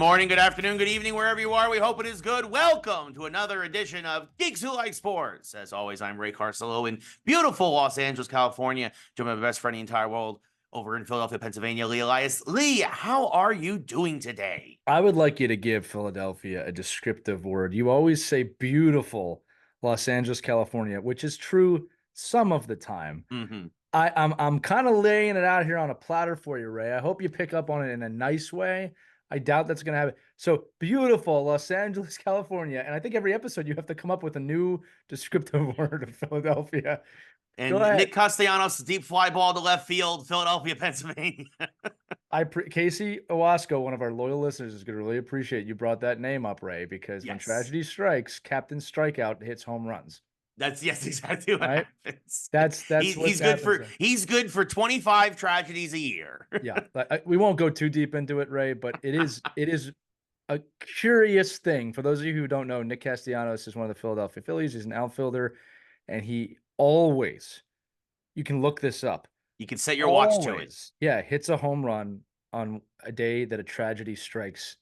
morning, good afternoon, good evening, wherever you are. We hope it is good. Welcome to another edition of Geeks Who Like Sports. As always, I'm Ray Carcillo in beautiful Los Angeles, California. Joined by my best friend in the entire world over in Philadelphia, Pennsylvania, Lee Elias. Lee, how are you doing today? I would like you to give Philadelphia a descriptive word. You always say beautiful Los Angeles, California, which is true some of the time. Mm-hmm. I'm kind of laying it out here on a platter for you, Ray. I hope you pick up on it in a nice way. I doubt that's going to happen. So beautiful Los Angeles, California. And I think every episode you have to come up with a new descriptive word of Philadelphia. Go And ahead. Nick Castellanos, deep fly ball to left field, Philadelphia, Pennsylvania. Casey Owasco, one of our loyal listeners, is going to really appreciate you brought that name up, Ray, because when Yes. tragedy strikes, Captain Strikeout hits home runs. Yes, exactly what Right? happens. That's he's good for 25 tragedies a year. Yeah, we won't go too deep into it, Ray, but it is a curious thing. For those of you who don't know, Nick Castellanos is one of the Philadelphia Phillies. He's an outfielder, and he always, you can look this up. You can set your watch to it. Yeah, hits a home run on a day that a tragedy strikes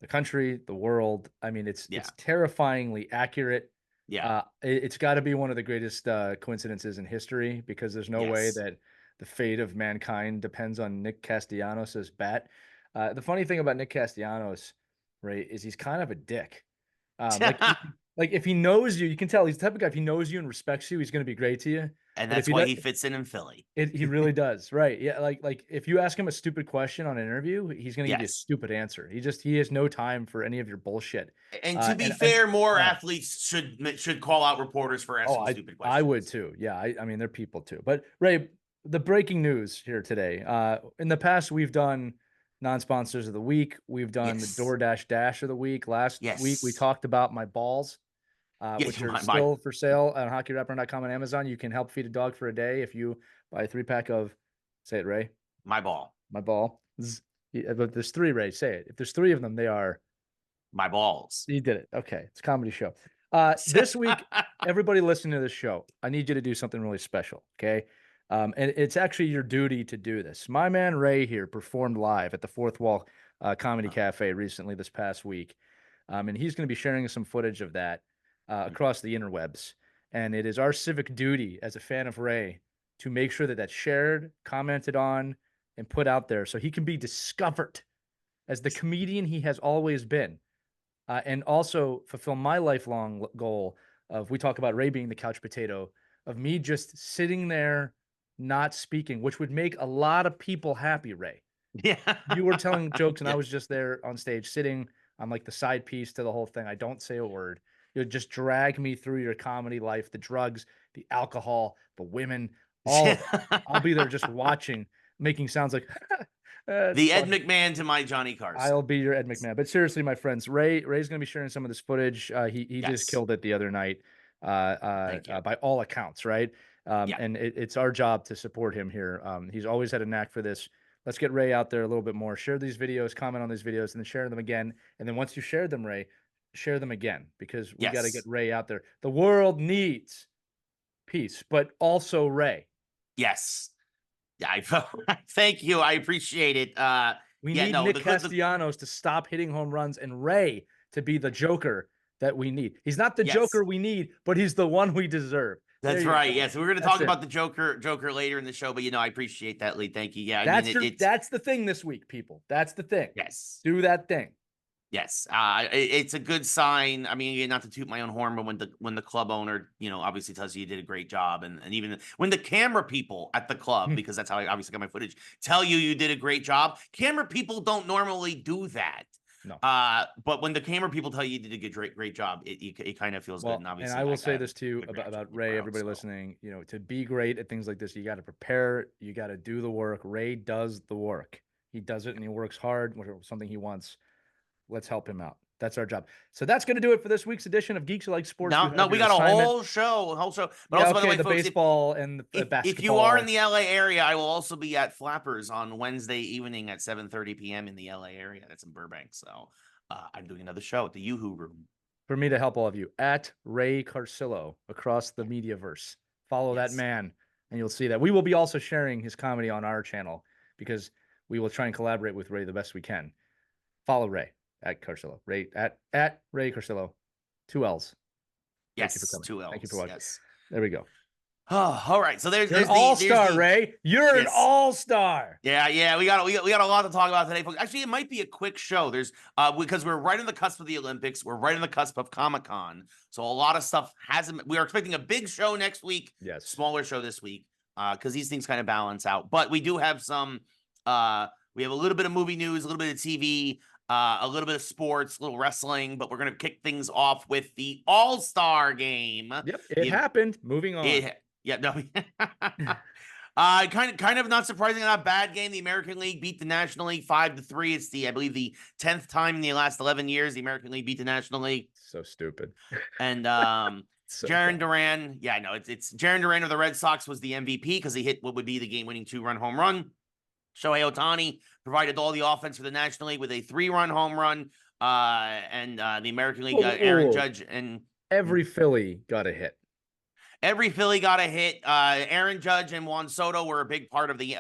the country, the world. I mean, it's terrifyingly accurate. Yeah. It's got to be one of the greatest coincidences in history, because there's no way that the fate of mankind depends on Nick Castellanos' bat. The funny thing about Nick Castellanos, Ray, is he's kind of a dick. Like if he knows you, you can tell he's the type of guy. If he knows you and respects you, he's going to be great to you. And that's why he fits in Philly. He really does, right? Yeah, like if you ask him a stupid question on an interview, he's going to give you a stupid answer. He has no time for any of your bullshit. And to be fair, more athletes should call out reporters for asking stupid questions. I would too. Yeah, I mean they're people too. But Ray, the breaking news here today. In the past, we've done non-sponsors of the week. We've done the DoorDash Dash of the week. Last week we talked about my balls. Which are still for sale on HockeyWrapper.com and Amazon. You can help feed a dog for a day if you buy a 3-pack of, say it, Ray. My ball. My ball. But there's 3, Ray. Say it. If there's 3 of them, they are my balls. You did it. Okay, it's a comedy show. This week, everybody listening to this show, I need you to do something really special. Okay, and it's actually your duty to do this. My man Ray here performed live at the Fourth Wall Comedy Cafe recently this past week, and he's going to be sharing some footage of that. Across the interwebs. And it is our civic duty as a fan of Ray to make sure that that's shared, commented on, and put out there so he can be discovered as the comedian he has always been. And also fulfill my lifelong goal of, we talk about Ray being the couch potato, of me just sitting there not speaking, which would make a lot of people happy, Ray. Yeah. You were telling jokes and I was just there on stage sitting. I'm like the side piece to the whole thing. I don't say a word. You'll just drag me through your comedy life, the drugs, the alcohol, the women, all of it. I'll be there just watching, making sounds like the Ed McMahon to my Johnny Carson. I'll be your Ed McMahon. But seriously, my friends, Ray's going to be sharing some of this footage. He just killed it the other night, by all accounts, right? And it's our job to support him here. He's always had a knack for this. Let's get Ray out there a little bit more. Share these videos, comment on these videos, and then share them again. And then once you share them, Ray, share them again, because we got to get Ray out there. The world needs peace, but also Ray. Yes. Yeah, thank you. I appreciate it. We need Nick Castellanos to stop hitting home runs and Ray to be the Joker that we need. He's not the Joker we need, but he's the one we deserve. That's right. Yes, we're going to talk about the Joker later in the show, but I appreciate that, Lee. Thank you. Yeah, that's the thing this week, people. That's the thing. Yes, do that thing. Yes, it's a good sign. I mean, not to toot my own horn, but when the club owner, obviously tells you did a great job, and even when the camera people at the club, because that's how I obviously got my footage, tell you did a great job. Camera people don't normally do that. No. But when the camera people tell you did a great job, it kind of feels good. And obviously, and I will say this too about Ray. Everybody listening, to be great at things like this, you got to prepare. You got to do the work. Ray does the work. He does it, and he works hard. Something he wants. Let's help him out. That's our job. So that's going to do it for this week's edition of Geeks Who Like Sports. No, we got a whole show. But also, by the way, folks, baseball and the basketball. If you are in the LA area, I will also be at Flappers on Wednesday evening at 7:30 p.m. in the LA area. That's in Burbank. So I'm doing another show at the Yoo-Hoo Room. For me to help all of you, at Ray Carcillo across the Mediaverse. Follow that man, and you'll see that. We will be also sharing his comedy on our channel, because we will try and collaborate with Ray the best we can. Follow Ray. at Carcillo. Ray at Ray Carcillo. 2 L's. Thank you for Yes, coming. 2 L's. Thank you for watching. Yes. There we go. Oh, all right. So You're an all-star, Ray. You're an all-star. Yeah. We got a lot to talk about today, folks. Actually, it might be a quick show. There's because we're right on the cusp of the Olympics. We're right on the cusp of Comic-Con. So a lot of stuff hasn't. We are expecting a big show next week. Yes. Smaller show this week. Because these things kind of balance out. But we do have some. We have a little bit of movie news, a little bit of TV, a little bit of sports, a little wrestling. But we're gonna kick things off with the All-Star Game. Yep, it happened. Moving on. Yeah, no. Kind of not surprising, not a bad game. The American League beat the National League 5-3. It's I believe the 10th time in the last 11 years the American League beat the National League. So stupid. And so Jarren Duran, it's Jarren Duran of the Red Sox was the MVP because he hit what would be the game-winning 2-run home run. Shohei Ohtani provided all the offense for the National League with a 3-run home run. And the American League, Aaron Judge and every Philly got a hit. Every Philly got a hit. Aaron Judge and Juan Soto were a big part of the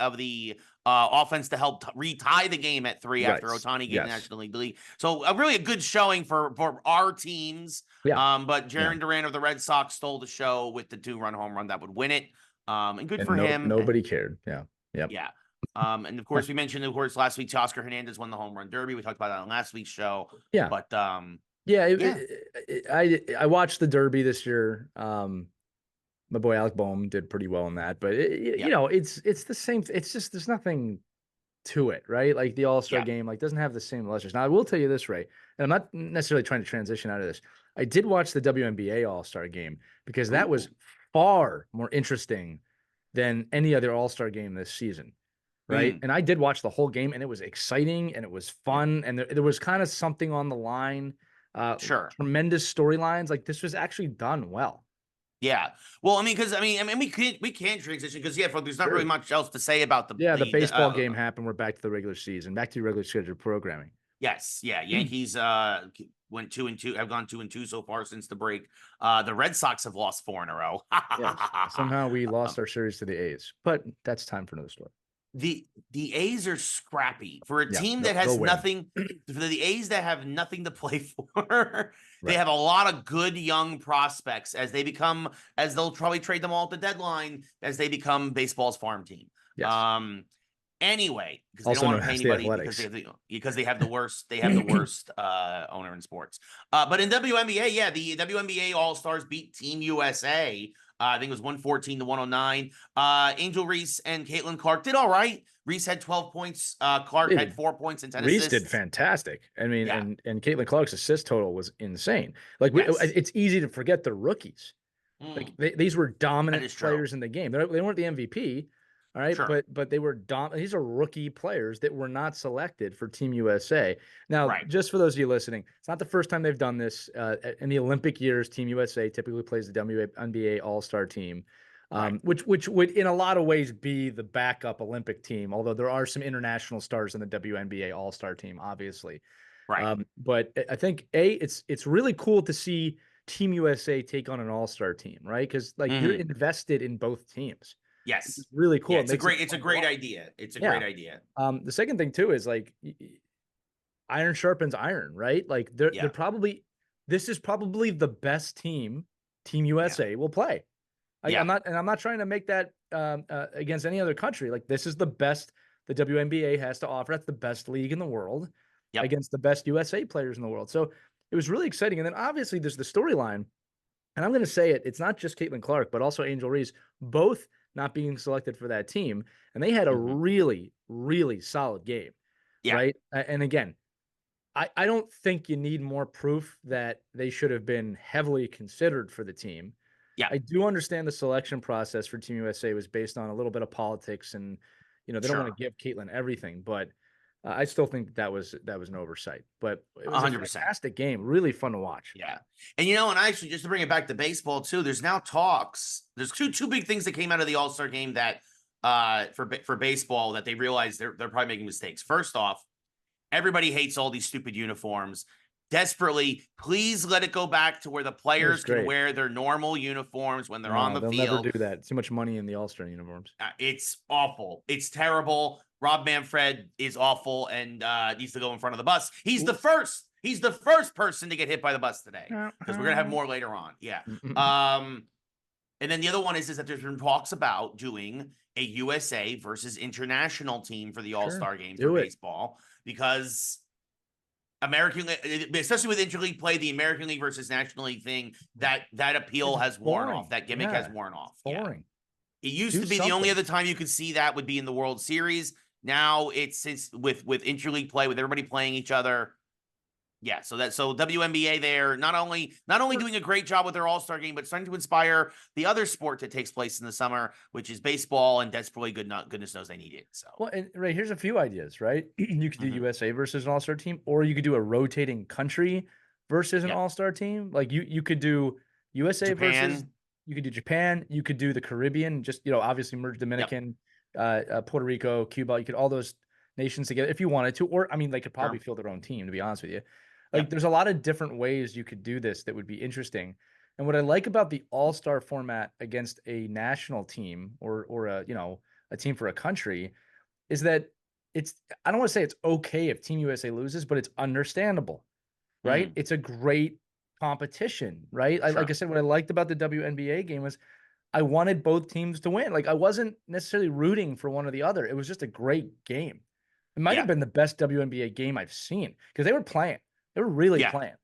offense to help retie the game at 3 after Ohtani gave the National League. So really a good showing for our teams. Yeah. But Jarren Duran of the Red Sox stole the show with the 2-run home run that would win it. And good for him. Nobody cared. Yeah. Yep. Yeah. And of course we mentioned, last week, Oscar Hernandez won the home run derby. We talked about that on last week's show. Yeah. But I watched the derby this year. My boy Alec Boehm did pretty well in that, but you know, it's the same. It's just there's nothing to it, right? Like the All-Star game, like doesn't have the same luster. Now I will tell you this, Ray, and I'm not necessarily trying to transition out of this. I did watch the WNBA All-Star Game because that was far more interesting than any other All-Star game this season, right? And I did watch the whole game, and it was exciting and it was fun, and there was kind of something on the line. Tremendous storylines. Like this was actually done well. Yeah. Well, we can't transition because there's not really much else to say about the baseball game happened. We're back to the regular season, back to regular scheduled programming. Yes. Yeah. Yankees went 2-2, have gone 2-2 so far since the break. The Red Sox have lost 4 in a row. Yes. Somehow we lost our series to the A's, but that's time for another story. The A's are scrappy for a team that has nothing. For the A's that have nothing to play for, they have a lot of good young prospects as they'll probably trade them all at the deadline as they become baseball's farm team. Yes. Anyway, because they don't want to pay anybody because they have the worst owner in sports. But in WNBA, the WNBA All-Stars beat Team USA. I think it was 114-109. Angel Reese and Caitlin Clark did all right. Reese had 12 points. Clark had 4 points and 10 assists. Reese did fantastic. I mean, and Caitlin Clark's assist total was insane. Like it's easy to forget the rookies. Like these were dominant players in the game. They weren't the MVP. All right. Sure. But they were these are rookie players that were not selected for Team USA. Now, just for those of you listening, it's not the first time they've done this. In the Olympic years, Team USA typically plays the WNBA All-Star team, which would in a lot of ways be the backup Olympic team, although there are some international stars in the WNBA All-Star team, obviously. Right. But I think it's really cool to see Team USA take on an All-Star team, right? Because you're invested in both teams. Yes. It's really cool. Yeah, it's a great idea. It's a great idea. The second thing too is iron sharpens iron, right? Like they're probably, this is probably the best Team USA will play. I'm not trying to make that against any other country. Like this is the best the WNBA has to offer. That's the best league in the world against the best USA players in the world. So it was really exciting. And then obviously there's the storyline, and I'm going to say it's not just Caitlin Clark, but also Angel Reese, both not being selected for that team. And they had a really, really solid game. Right. And again, I don't think you need more proof that they should have been heavily considered for the team. Yeah. I do understand the selection process for Team USA was based on a little bit of politics and, they don't want to give Caitlin everything, but I still think that was an oversight, but it was 100%. A fantastic game. Really fun to watch. Yeah. And, and actually just to bring it back to baseball too, there's now talks. There's two big things that came out of the All-Star game that for baseball that they realized they're probably making mistakes. First off, everybody hates all these stupid uniforms. Desperately, please let it go back to where the players can wear their normal uniforms when they're on the field. They'll never do that. Too much money in the All-Star uniforms. It's awful. It's terrible. Rob Manfred is awful and needs to go in front of the bus. He's the first He's the first person to get hit by the bus today because we're gonna have more later on. Yeah. And then the other one is that there's been talks about doing a USA versus international team for the All-Star Game for baseball because American, especially with interleague play, the American League versus National League thing, that appeal has worn off. That gimmick has worn off. Boring. It used to be the only other time you could see that would be in the World Series. Now it's with interleague play, with everybody playing each other. Yeah, so WNBA there not only doing a great job with their All-Star Game, but starting to inspire the other sport that takes place in the summer, which is baseball, and desperately goodness knows they need it. So well, and right, here's a few ideas, right? You could do USA versus an All-Star team, or you could do a rotating country versus an All-Star team. Like you could do USA versus, you could do Japan, you could do the Caribbean, just obviously merge Dominican, Puerto Rico, Cuba. You could all those nations together if you wanted to, or I mean, they could probably field their own team, to be honest with you. Like there's a lot of different ways you could do this that would be interesting. And what I like about the All-Star format against a national team or a team for a country is that I don't want to say it's okay if Team USA loses, but it's understandable, right? It's a great competition, right? Like I said, what I liked about the WNBA game was I wanted both teams to win. Like I wasn't necessarily rooting for one or the other. It was just a great game. It might have been the best WNBA game I've seen because they were playing. They were really playing.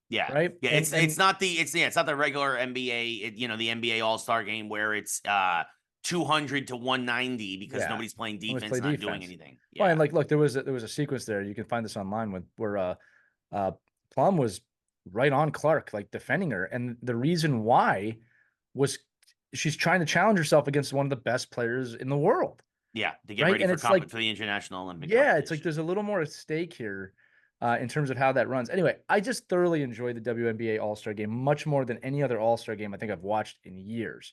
Yeah. Right. Yeah. It's not the regular NBA, the NBA All-Star Game where it's 200 to 190 because nobody's playing defense, not doing anything. Yeah. Well, and look, there was a sequence there. You can find this online where Plum was right on Clark, like defending her. And the reason why was she's trying to challenge herself against one of the best players in the world. Yeah. To get ready for the International Olympic. Yeah. It's like there's a little more at stake here. In terms of how that runs. Anyway, I just thoroughly enjoyed the WNBA All-Star Game much more than any other All-Star Game I think I've watched in years.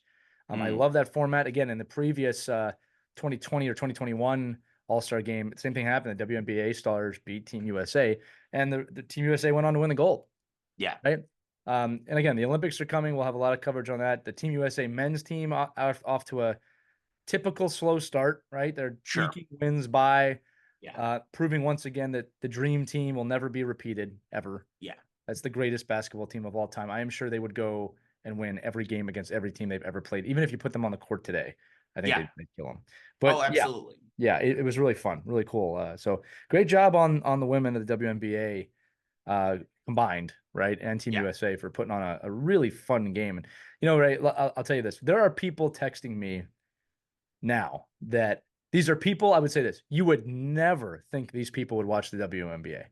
I love that format. Again, in the previous 2020 or 2021 All-Star Game, same thing happened. The WNBA stars beat Team USA, and the Team USA went on to win the gold. Yeah. Right? And again, the Olympics are coming. We'll have a lot of coverage on that. The Team USA men's team off to a typical slow start, right? They're sneaking wins by... proving once again that the dream team will never be repeated ever. Yeah. That's the greatest basketball team of all time. I am sure they would go and win every game against every team they've ever played. Even if you put them on the court today, I think they'd kill them. But absolutely. Yeah, it was really fun, really cool. So great job on the women of the WNBA combined, right? And Team USA for putting on a really fun game. And, Ray, I'll tell you this. There are people texting me now that these are people, I would say this, you would never think these people would watch the WNBA.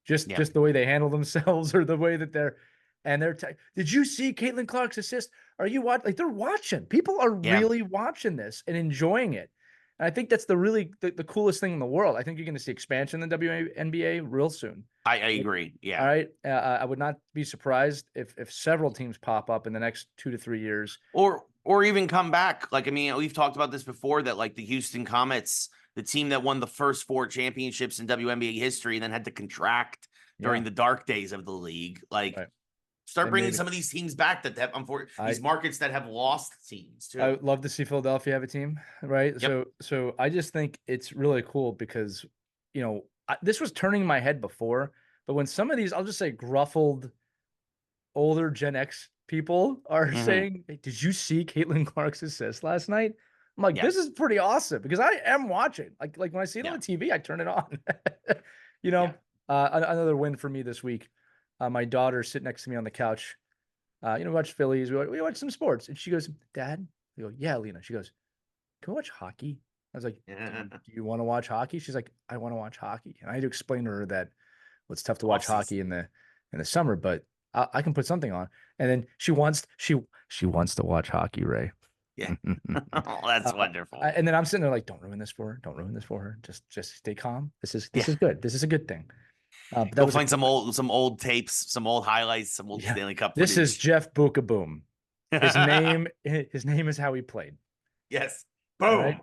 Just the way they handle themselves or the way that they're did you see Caitlin Clark's assist? Are you watching? Like they're watching. People are really watching this and enjoying it. And I think that's the coolest thing in the world. I think you're going to see expansion in the WNBA real soon. I agree. Yeah. All right. I would not be surprised if several teams pop up in the next 2 to 3 years. Or even come back. Like, I mean, we've talked about this before that like the Houston Comets, the team that won the first 4 championships in WNBA history and then had to contract during the dark days of the league. Like start bringing some of these teams back that have these markets that have lost teams too. I would love to see Philadelphia have a team, right? Yep. So I just think it's really cool because, this was turning my head before, but when some of these, I'll just say gruffled older Gen X people are saying, hey, did you see Caitlin Clark's assist last night? I'm like, this is pretty awesome because I am watching. Like when I see it on the TV, I turn it on. Another win for me this week. My daughter sitting next to me on the couch. Watch Phillies. We watch some sports, and she goes, "Dad." I go, "Yeah, Lena." She goes, "Can we watch hockey?" I was like, "Do you want to watch hockey?" She's like, "I want to watch hockey." And I had to explain to her that it's tough to watch hockey in the summer, but I can put something on. And then she wants to watch hockey, Ray. Yeah. Oh, that's wonderful. And then I'm sitting there like, don't ruin this for her. Don't ruin this for her. Just stay calm. This is good. This is a good thing. Go find some old tapes, some old highlights, some old Stanley Cup footage. This is Jeff Bookaboom. His name is how he played. Yes. Boom. Right?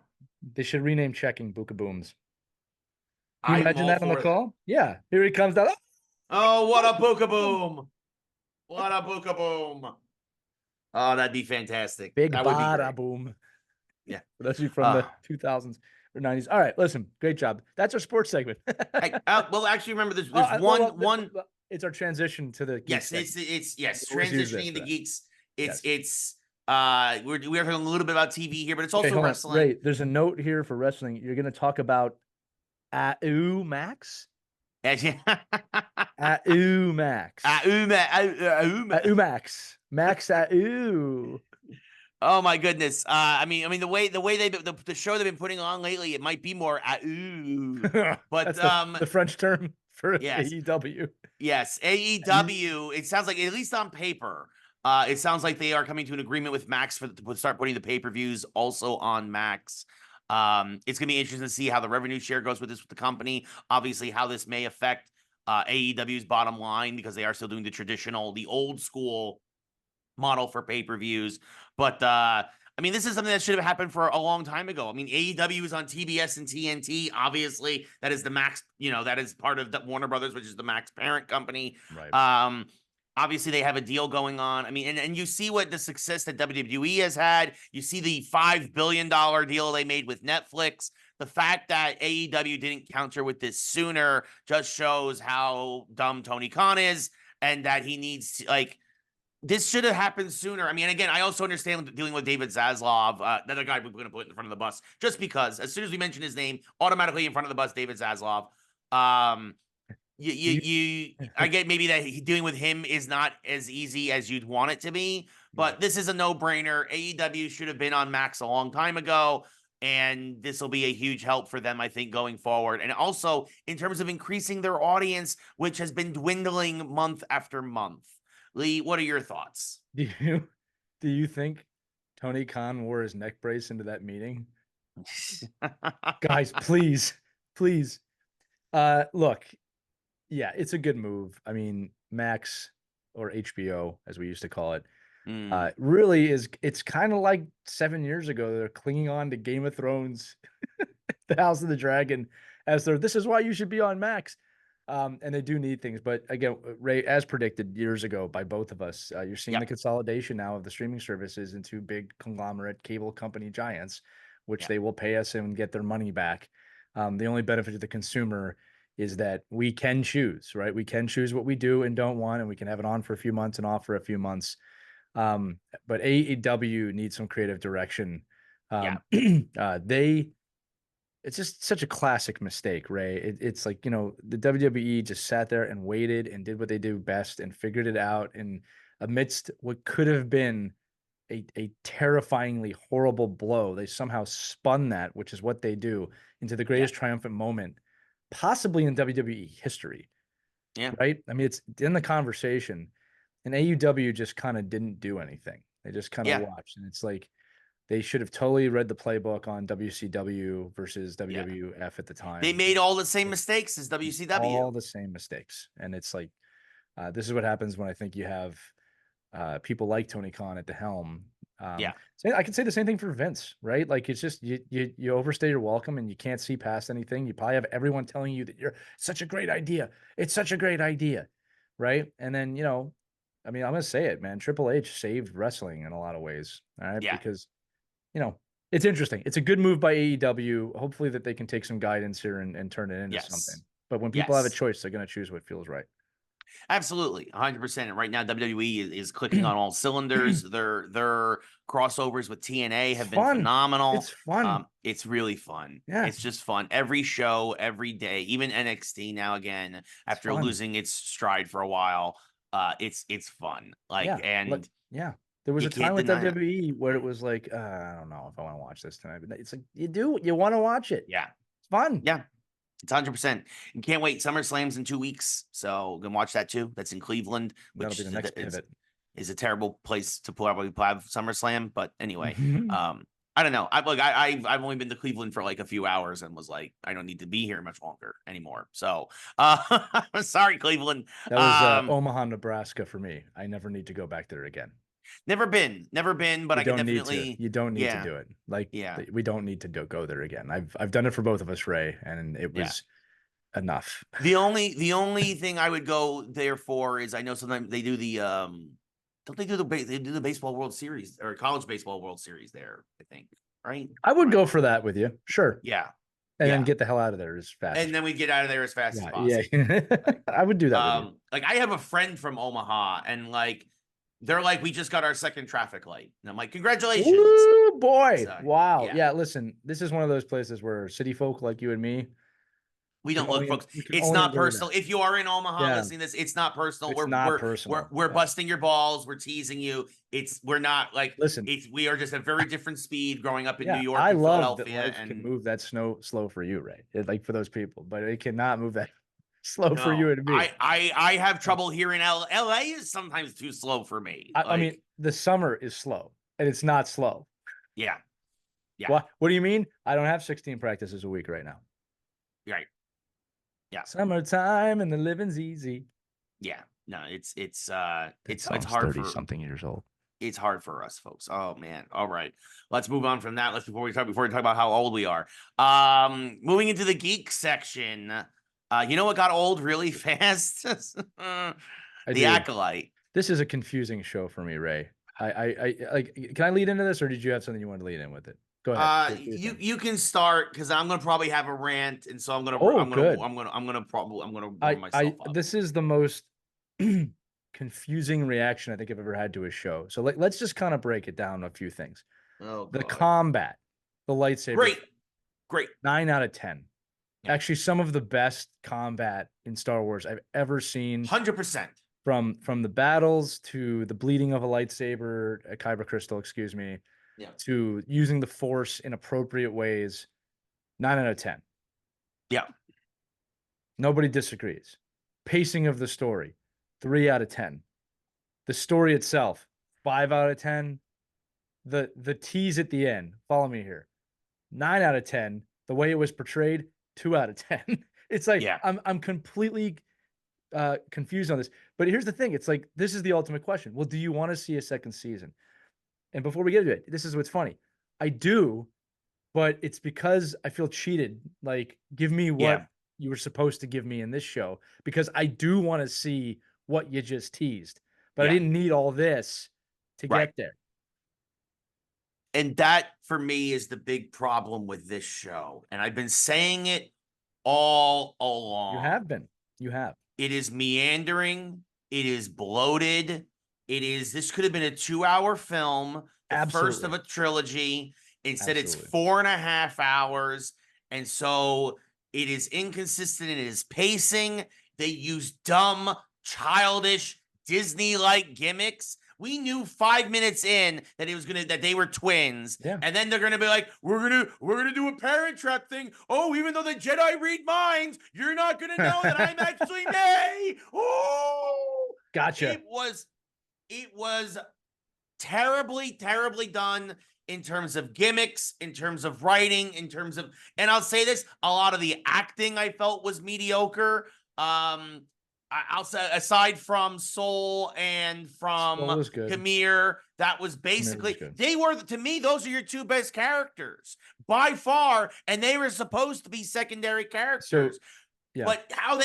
They should rename checking Bookabooms. Can you imagine that on the call? Yeah. Here he comes down. Oh, what a Bookaboom. What a Bookaboom. Oh, that'd be fantastic. Big bada boom. Yeah. That's from the 2000s or 90s. All right, listen, great job. That's our sports segment. Well, actually, remember there's one. It's our transition to the Yes, Geeks it's segment. yes, We always use this transitioning for the that. geeks. Yes. It's we're talking a little bit about TV here, but it's Okay, also hold on. wrestling. Ray, there's a note here for wrestling. You're going to talk about Max? Max. Max. Max Oh my goodness. I mean the way the show they've been putting on lately, it might be more but That's the French term for yes. AEW. Yes, AEW, it sounds like, at least on paper, it sounds like they are coming to an agreement with Max to start putting the pay-per-views also on Max. It's gonna be interesting to see how the revenue share goes with the company. Obviously, how this may affect AEW's bottom line, because they are still doing the old school model for pay-per-views. But I mean, this is something that should have happened for a long time ago. I mean, AEW is on TBS and TNT. Obviously, that is the Max, that is part of the Warner Brothers, which is the Max parent company. Right. Obviously, they have a deal going on. I mean, and you see what the success that WWE has had. You see the $5 billion deal they made with Netflix. The fact that AEW didn't counter with this sooner just shows how dumb Tony Khan is, and that he needs to, this should have happened sooner. I mean, again, I also understand dealing with David Zaslav, another guy we're going to put in front of the bus, just because as soon as we mention his name, automatically in front of the bus, David Zaslav. I get maybe that dealing with him is not as easy as you'd want it to be, but Right. this is a no-brainer. AEW should have been on Max a long time ago, and this will be a huge help for them, I think, going forward. And also in terms of increasing their audience, which has been dwindling month after month. Lee, what are your thoughts? Do you think Tony Khan wore his neck brace into that meeting? Guys, please. Look, yeah, it's a good move. I mean, Max, or HBO as we used to call it, really it's kind of like 7 years ago. They're clinging on to Game of Thrones, the House of the Dragon, as this is why you should be on Max. And they do need things, but again, Ray, as predicted years ago by both of us, you're seeing the consolidation now of the streaming services into big conglomerate cable company giants, which they will pay us and get their money back. The only benefit to the consumer is that we can choose, right? We can choose what we do and don't want, and we can have it on for a few months and off for a few months. But AEW needs some creative direction. It's just such a classic mistake, Ray. It's like, the WWE just sat there and waited and did what they do best and figured it out. And amidst what could have been a terrifyingly horrible blow, they somehow spun that, which is what they do, into the greatest triumphant moment possibly in WWE history. Yeah. Right? I mean, it's in the conversation, and AEW just kind of didn't do anything. They just kind of watched. And it's like, they should have totally read the playbook on WCW versus WWF at the time. They made all the same mistakes as WCW. All the same mistakes. And it's like, this is what happens when I think you have people like Tony Khan at the helm. So I can say the same thing for Vince, right? Like, it's just you overstay your welcome and you can't see past anything. You probably have everyone telling you that you're such a great idea. It's such a great idea, right? And then, I mean, I'm gonna say it, man. Triple H saved wrestling in a lot of ways, all right? Because it's interesting. It's a good move by AEW. Hopefully that they can take some guidance here and turn it into something. But when people have a choice, they're going to choose what feels right. Absolutely, 100%. And right now, WWE is clicking on all cylinders. Their crossovers with TNA have been phenomenal. It's fun. It's really fun. Yeah. It's just fun. Every show, every day, even NXT now again, after losing its stride for a while, it's fun. There was a time with WWE where it was like, I don't know if I want to watch this tonight, but it's like, you want to watch it. Yeah. It's fun. Yeah. It's 100%. And can't wait. SummerSlam's in 2 weeks. So go watch that too. That's in Cleveland, which That'll be the next pivot. Is a terrible place to probably have SummerSlam. But anyway, I don't know. I've only been to Cleveland for like a few hours and was like, I don't need to be here much longer anymore. So sorry, Cleveland. That was Omaha, Nebraska for me. I never need to go back there again. Never been, but I can definitely. You don't need to do it. Like, we don't need to go there again. I've done it for both of us, Ray, and it was enough. The only thing I would go there for is, I know sometimes they do the don't they do the baseball World Series or college baseball World Series there, I think, right? I would go for that with you. Sure. Yeah. and then get the hell out of there as fast. And then we get out of there as fast as possible. Yeah. I would do that with you. Like I have a friend from Omaha, and like they're like, we just got our second traffic light, and I'm like, congratulations. Ooh, boy. So, wow. Yeah. Listen, this is one of those places where city folk like you and me, we don't look, folks. It's not personal. If you are in Omaha listening to this, it's not personal. We're busting your balls. We're teasing you. We're not like, listen, we are just a very different speed growing up in New York and Philadelphia. That life can move that slow for you, right? Like for those people, but it cannot move that slow for you and me. I have trouble here in LA is sometimes too slow for me. I mean, the summer is slow and it's not slow. Yeah. What do you mean? I don't have 16 practices a week right now. Right. Yeah. Summertime and the living's easy. Yeah. No, it's hard 30 something years old. It's hard for us, folks. Oh man. All right. Let's move on from that. Before we talk about how old we are. Moving into the geek section. You know what got old really fast? The Acolyte. This is a confusing show for me, Ray. I like, can I lead into this, or did you have something you wanted to lead in with it? Go ahead. You can start, because I'm gonna probably have a rant, and so I'm gonna warm myself up. This is the most confusing reaction I think I've ever had to a show. So let's just kind of break it down a few things. The combat, the lightsaber, great. 9 out of 10. Yeah. Actually, some of the best combat in Star Wars I've ever seen. 100%. From the battles to the bleeding of a lightsaber, a kyber crystal, excuse me, to using the Force in appropriate ways. 9 out of 10. Yeah. Nobody disagrees. Pacing of the story, 3 out of 10. The story itself, 5 out of 10. The tease at the end, follow me here, 9 out of 10. The way it was portrayed, 2 out of 10. It's like, I'm completely confused on this. But here's the thing. It's like, this is the ultimate question. Well, do you want to see a second season? And before we get to it, this is what's funny. I do, but it's because I feel cheated. Like, give me what you were supposed to give me in this show, because I do want to see what you just teased, but I didn't need all this to get there. And that, for me, is the big problem with this show. And I've been saying it all along. You have been. You have. It is meandering. It is bloated. This could have been a 2-hour film, the first of a trilogy. Instead, it's 4.5 hours. And so it is inconsistent in its pacing. They use dumb, childish, Disney-like gimmicks. We knew 5 minutes in that they were twins, and then they're gonna be like, we're gonna do a Parent Trap thing. Oh, even though the Jedi read minds, you're not gonna know that I'm actually May. Oh, gotcha. It was terribly, terribly done in terms of gimmicks, in terms of writing, and I'll say this: a lot of the acting I felt was mediocre. I'll say, aside from Soul and from Kamir, that was basically, they were, to me, those are your two best characters by far, and they were supposed to be secondary characters. But how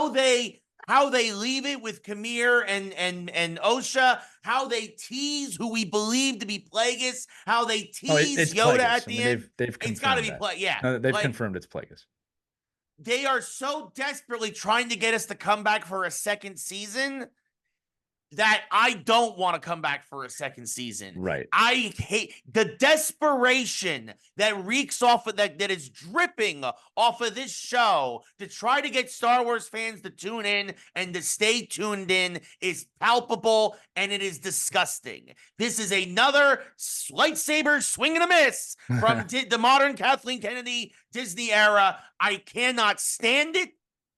they leave it with Kamir and Osha, how they tease who we believe to be Plagueis, how they tease Yoda Plagueis. at the end. They've it's got to be Plagueis. They've confirmed it's Plagueis. They are so desperately trying to get us to come back for a second season that I don't want to come back for a second season. Right. I hate the desperation that reeks off of that is dripping off of this show to try to get Star Wars fans to tune in and to stay tuned in is palpable, and it is disgusting. This is another lightsaber swing and a miss from the modern Kathleen Kennedy Disney era. I cannot stand it.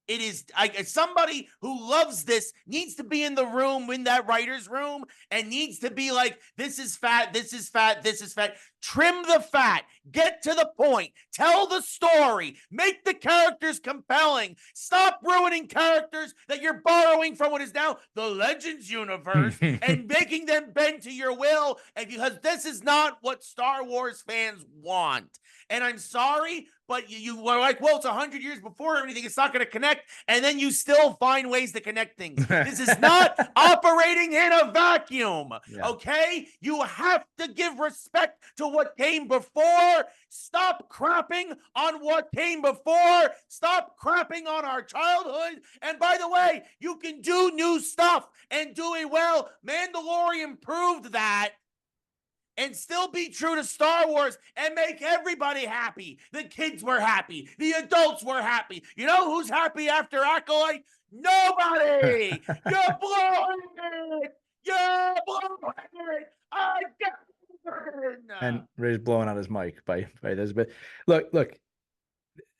It is somebody who loves this needs to be in the room, in that writer's room, and needs to be like, this is fat, this is fat, this is fat. Trim the fat. Get to the point. Tell the story. Make the characters compelling. Stop ruining characters that you're borrowing from what is now the Legends universe and making them bend to your will. And because this is not what Star Wars fans want. And I'm sorry, but you were like, well, it's 100 years before everything. It's not going to connect. And then you still find ways to connect things. This is not operating in a vacuum. Yeah. Okay? You have to give respect to what came before. Stop crapping on what came before. Stop crapping on our childhood. And by the way, you can do new stuff and do it well. Mandalorian proved that. And still be true to Star Wars and make everybody happy. The kids were happy. The adults were happy. You know who's happy after Acolyte? Nobody! You're blowing it! You're blowing it! I got it! And Ray's blowing out his mic by this. But look,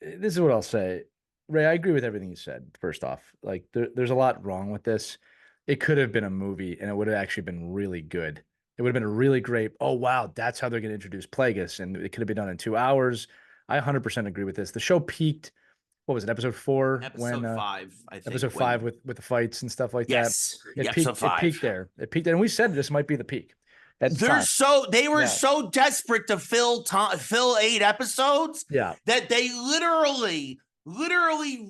this is what I'll say. Ray, I agree with everything you said, first off. Like, there's a lot wrong with this. It could have been a movie, and it would have actually been really good. It would have been a really great, oh, wow, that's how they're going to introduce Plagueis, and it could have been done in 2 hours. I 100% agree with this. The show peaked, what was it, episode 4? Episode 5, I think. Episode 5 with the fights and stuff like that. It peaked, episode 5. It peaked there. It peaked there, and we said this might be the peak. They were so desperate to fill 8 episodes that they literally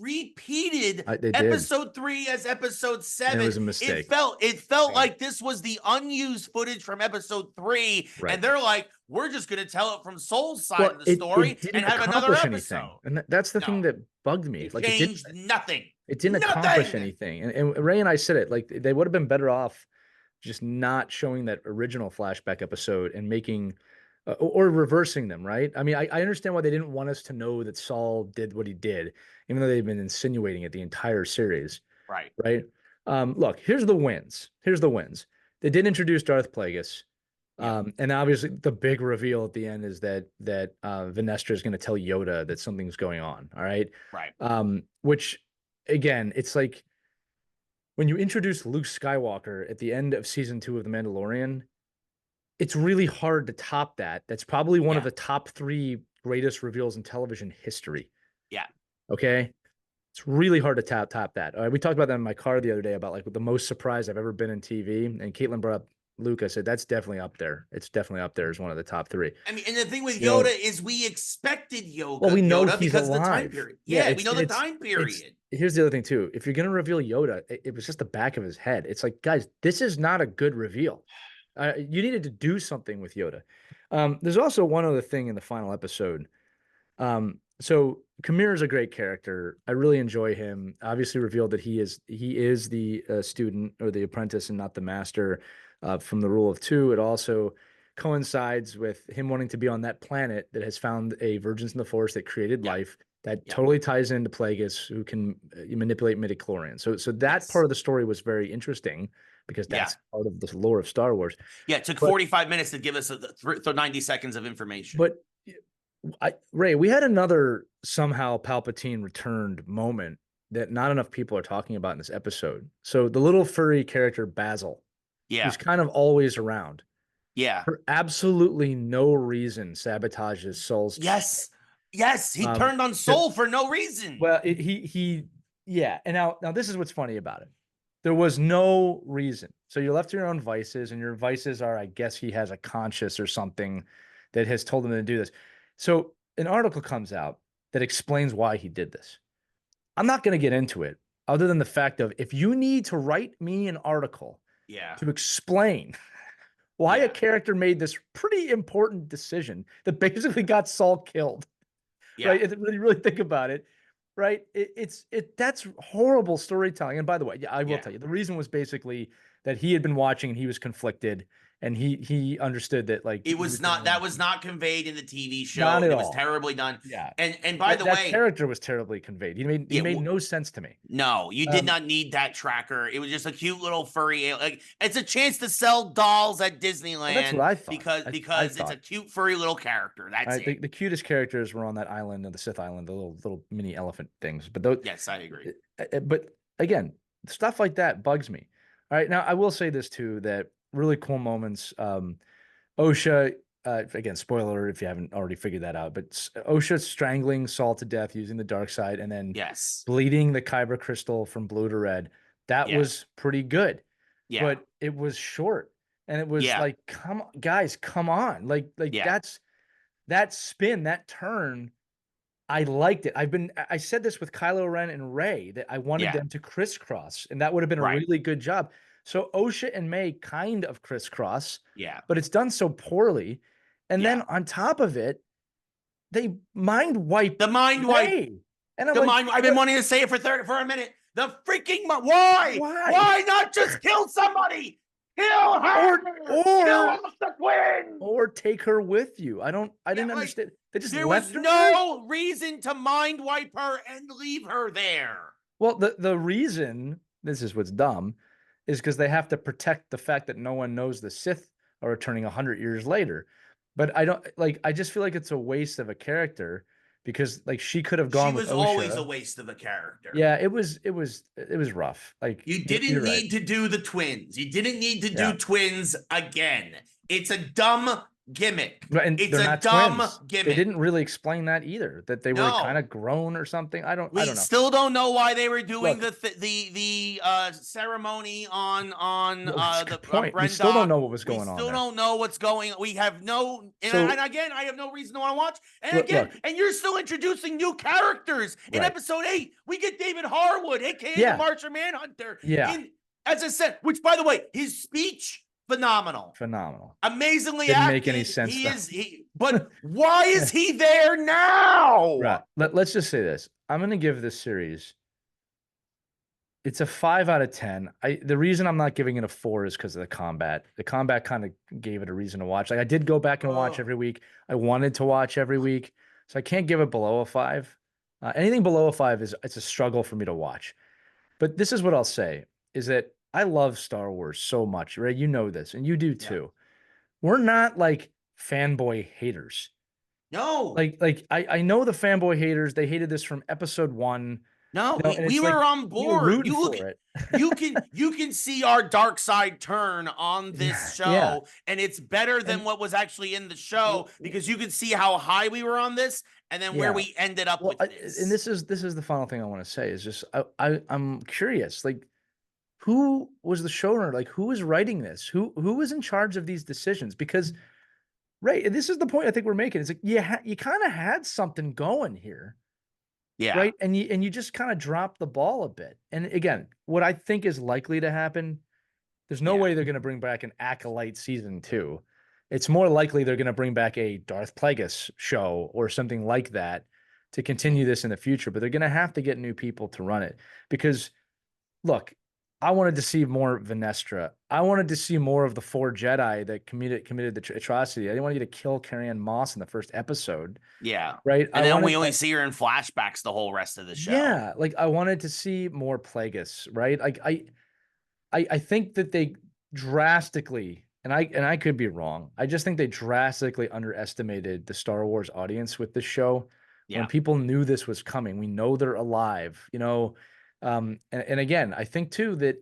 repeated episode 3 as episode 7. It was a mistake. It felt like this was the unused footage from episode 3, and they're like, we're just going to tell it from Soul's side of the story and have another episode. And that's the thing that bugged me. It changed nothing. It didn't accomplish anything. And Ray and I said it, like, they would have been better off just not showing that original flashback episode and making or reversing them, right? I mean, I understand why they didn't want us to know that Saul did what he did, even though they've been insinuating it the entire series. Right. Look, here's the wins. They did introduce Darth Plagueis. And obviously the big reveal at the end is that Vanestra is going to tell Yoda that something's going on. All right. Which, again, it's like when you introduce Luke Skywalker at the end of season 2 of The Mandalorian, it's really hard to top that. That's probably one of the top 3 greatest reveals in television history. Okay. It's really hard to top that. We talked about that in my car the other day about like the most surprised I've ever been in TV. And Caitlin brought up Luke. I said, that's definitely up there. It's definitely up there as one of the top 3. I mean, and the thing with Yoda is we expected Yoda. Well, we know Yoda he's because alive. of the time period. Yeah, we know the time period. Here's the other thing too. If you're going to reveal Yoda, it was just the back of his head. It's like, guys, this is not a good reveal. You needed to do something with Yoda. There's also one other thing in the final episode. So Kamir is a great character. I really enjoy him. Obviously revealed that he is the student or the apprentice and not the master from the Rule of 2. It also coincides with him wanting to be on that planet that has found a Virgins in the Force that created life. That totally ties into Plagueis, who can manipulate midichlorians. So that part of the story was very interesting because that's part of the lore of Star Wars. Yeah, it took 45 minutes to give us 90 seconds of information. But Ray, we had another somehow Palpatine returned moment that not enough people are talking about in this episode. So the little furry character Basil, he's kind of always around. For absolutely no reason sabotages Soul's. Yes, he turned on Soul for no reason. Well, and now this is what's funny about it. There was no reason. So you're left to your own vices, and your vices are, I guess he has a conscience or something that has told him to do this. So an article comes out that explains why he did this. I'm not going to get into it other than the fact of, if you need to write me an article to explain why a character made this pretty important decision that basically got Saul killed. Right. When you really think about it, right? That's horrible storytelling. And by the way, I will tell you, the reason was basically that he had been watching and he was conflicted, and he understood that, like, it was not conveyed in the TV show. Not at all. It was terribly done. And by the that way, character was terribly conveyed. He made no sense to me. No, you did not need that tracker. It was just a cute little furry. Like, it's a chance to sell dolls at Disneyland. That's what I thought. Because it's a cute furry little character. That's it. The cutest characters were on that island, the Sith Island, the little mini elephant things. But those, yes, I agree. But again, stuff like that bugs me. All right, now I will say this too, that really cool moments. Osha, again, spoiler if you haven't already figured that out, but Osha strangling Saul to death using the dark side, and then bleeding the Kyber crystal from blue to red. That was pretty good. But it was short, and it was like, come on, guys, come on. Like that spin, that turn I liked it. I said this with Kylo Ren and Rey that I wanted Yeah, them to crisscross, and that would have been a right. really good job. So Osha and May kind of crisscross, Yeah, but it's done so poorly. And then yeah. on top of it, they mind wipe The mind wipe. Rey. And I'm The like, mind. I've been what? wanting to say it for a minute. The freaking why? Why? Why not just kill somebody? Kill her. Kill Or off the twins. or take her with you. I Yeah, didn't like, understand. They just there left was her there? no reason to mind wipe her and leave her there. Well, the reason, this is what's dumb, is because they have to protect the fact that no one knows the Sith are returning 100 years later. But I don't like. I just feel like it's a waste of a character because like she could have She gone with was always a Osha. waste of a character. Yeah, it was rough. Like You you're didn't right. need to do the twins. You didn't need to Yeah. do twins again. It's a dumb gimmick. Right, and It's they're a not dumb twins. gimmick. They didn't really explain that either. That they were kind No. of grown or something. I don't We know. still don't know why they were doing Look. the ceremony on That's a the good point. We Brenda. still don't know what was We going on still there. don't know what's going. We have no. So- and again, I have no reason to want to watch. And Look- again, look. and you're still introducing new characters in Right. episode 8. We get David Harwood, aka Yeah. the Martian Manhunter. Yeah. As I said, which by the way, his speech phenomenal. Phenomenal. Amazingly Didn't acted. make any sense, He though. is but why is he there now? Right. Let's just say this. I'm going to give this series. It's a 5 out of 10. The reason I'm not giving it a 4 is because of the combat. The combat kind of gave it a reason to watch. Like I did go back and watch Oh. every week. I wanted to watch every week, so I can't give it below a 5. Anything below a 5 it's a struggle for me to watch. But this is what I'll say: is that I love Star Wars so much, right? You know this, and you do too. We're not like fanboy haters. No. Like I know the fanboy haters. They hated this from episode 1. No, You know, and we it's were like, on you're board. rooting You look for at, it. you can see our dark side turn on this show, Yeah. and it's better than And- what was actually in the show because you can see how high we were on this, and then where Yeah. we ended up with this. And this is the final thing I want to say is just I'm curious, like who was the showrunner? Like who is writing this? Who was in charge of these decisions? Because right, and this is the point I think we're making. It's like you kind of had something going here. Yeah, Right. And you just kind of dropped the ball a bit. And again, what I think is likely to happen, there's no way they're going to bring back an Acolyte season 2. It's more likely they're going to bring back a Darth Plagueis show or something like that to continue this in the future. But they're going to have to get new people to run it because, look, I wanted to see more Venestra. I wanted to see more of the 4 Jedi that committed the atrocity. I didn't want you to kill Carrie-Anne Moss in the first episode. yeah. Right. And then we only see her in flashbacks the whole rest of the show. Yeah, like I wanted to see more Plagueis, right? Like I think that they drastically, and I could be wrong. I just think they drastically underestimated the Star Wars audience with this show. Yeah. When people knew this was coming, we know they're alive, you know. And again, I think too that,